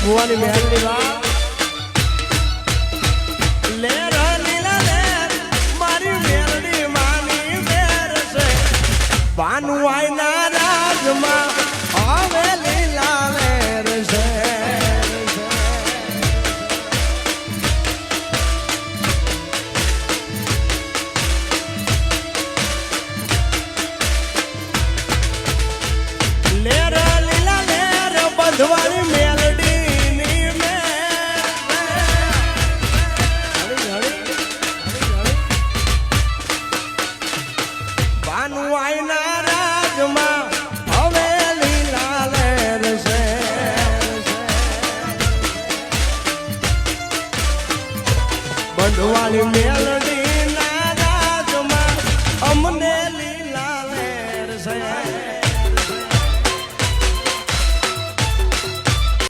ભુવાની મેલની વાત લેર લીલા લેર મારી મેલની માની મેર છે બાનું આયના રાજમાં હવે લીલા લેર છે લેર લીલા લેર બંધવાળી મેલડી બંધવાળી મેલડી ના રાજમાં અમને લીલા લેર છે